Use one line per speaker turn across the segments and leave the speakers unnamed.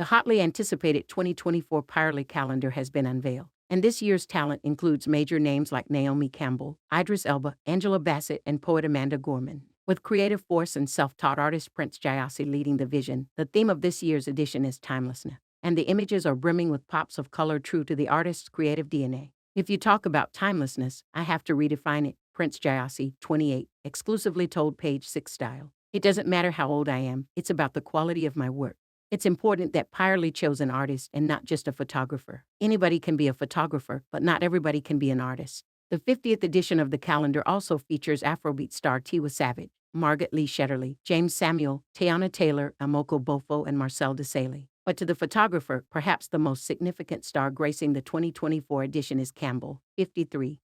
The hotly anticipated 2024 Pirelli Calendar has been unveiled, and this year's talent includes major names like Naomi Campbell, Idris Elba, Angela Bassett, and poet Amanda Gorman. With creative force and self-taught artist Prince Gyasi leading the vision, the theme of this year's edition is timelessness, and the images are brimming with pops of color true to the artist's creative DNA. If you talk about timelessness, I have to redefine it, Prince Gyasi, 28, exclusively told Page 6 Style. It doesn't matter how old I am, it's about the quality of my work. It's important that Pirelli chose an artist and not just a photographer. Anybody can be a photographer, but not everybody can be an artist. The 50th edition of the calendar also features Afrobeat star Tiwa Savage, Margot Lee Shetterly, Jeymes Samuel, Teyana Taylor, Amoako, Boafo, and Marcel Desailly. But to the photographer, perhaps the most significant star gracing the 2024 edition is Campbell, 53,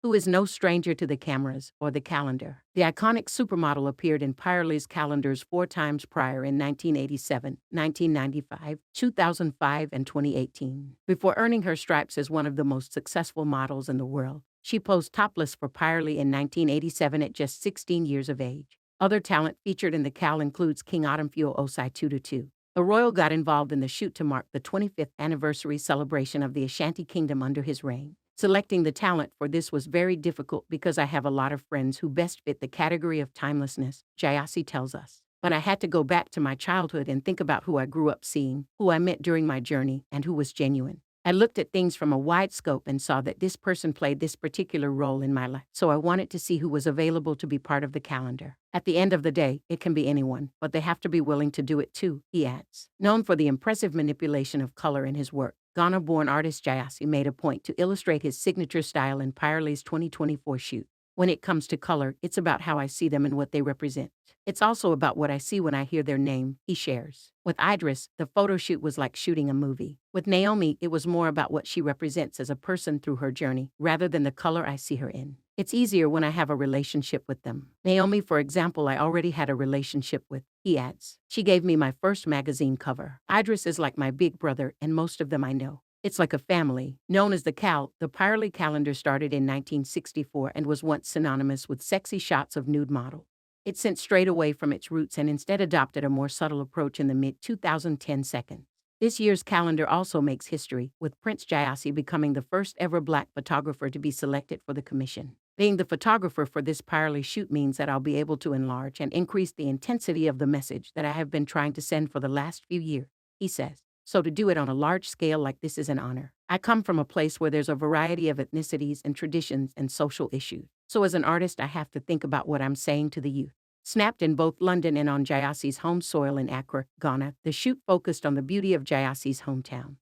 who is no stranger to the cameras or the calendar. The iconic supermodel appeared in Pirelli's calendars 4 times prior in 1987, 1995, 2005, and 2018. Before earning her stripes as one of the most successful models in the world, she posed topless for Pirelli in 1987 at just 16 years of age. Other talent featured in the cal includes King Odomfio Osai Tututu. The royal got involved in the shoot to mark the 25th anniversary celebration of the Ashanti Kingdom under his reign. Selecting the talent for this was very difficult because I have a lot of friends who best fit the category of timelessness, Gyasi tells us. But I had to go back to my childhood and think about who I grew up seeing, who I met during my journey, and who was genuine. I looked at things from a wide scope and saw that this person played this particular role in my life, so I wanted to see who was available to be part of the calendar. At the end of the day, it can be anyone, but they have to be willing to do it too, he adds. Known for the impressive manipulation of color in his work, Ghana-born artist Gyasi made a point to illustrate his signature style in Pirelli's 2024 shoot. When it comes to color, it's about how I see them and what they represent. It's also about what I see when I hear their name, he shares. With Idris, the photo shoot was like shooting a movie. With Naomi, it was more about what she represents as a person through her journey, rather than the color I see her in. It's easier when I have a relationship with them. Naomi, for example, I already had a relationship with, he adds. She gave me my first magazine cover. Idris is like my big brother, and most of them I know. It's like a family. Known as the Pirelli calendar started in 1964 and was once synonymous with sexy shots of nude model. It sent straight away from its roots and instead adopted a more subtle approach in the mid-2010 seconds. This year's calendar also makes history, with Prince Gyasi becoming the first ever black photographer to be selected for the commission. Being the photographer for this Pirelli shoot means that I'll be able to enlarge and increase the intensity of the message that I have been trying to send for the last few years, he says. So to do it on a large scale like this is an honor. I come from a place where there's a variety of ethnicities and traditions and social issues. So as an artist, I have to think about what I'm saying to the youth. Snapped in both London and on Gyasi's home soil in Accra, Ghana, the shoot focused on the beauty of Gyasi's hometown.